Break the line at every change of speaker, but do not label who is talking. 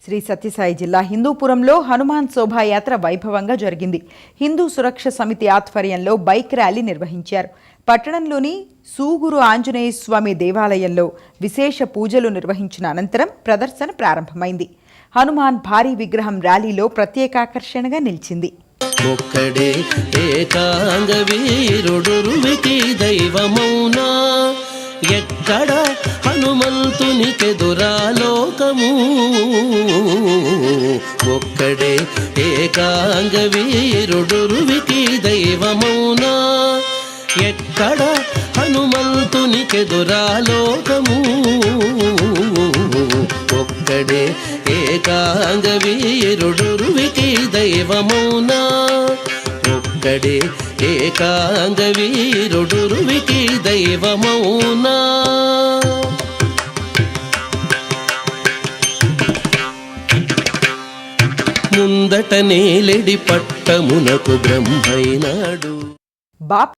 శ్రీ సత్యసాయి జిల్లా హిందూపురంలో హనుమాన్ శోభాయాత్ర వైభవంగా జరిగింది. హిందూ సురక్ష సమితి ఆధ్వర్యంలో బైక్ ర్యాలీ నిర్వహించారు. పట్టణంలోని సూగురు ఆంజనేయ స్వామి దేవాలయంలో విశేష పూజలు నిర్వహించిన అనంతరం ప్రదర్శన ప్రారంభమైంది. హనుమాన్ భారీ విగ్రహం ర్యాలీలో ప్రత్యేక ఆకర్షణగా నిలిచింది.
ఒక్కడే ఏకాంగ వీరుడురువికి దైవమౌనా, ఎక్కడ హనుమంతునికెదురాలోకము. ఒక్కడే ఏకాంగ వీరుడురువికి దైవమౌనా, ఎక్కడ హనుమంతునికెదురాలోకము. ఒక్కడే ఏకాంగ వీరుడురువికి దైవమౌనా, ఒక్కడే ఏకాంగ వీరుడురువికి దైవమౌనా. ముందట నేలెడి పట్టమునకు బ్రహ్మైనాడు.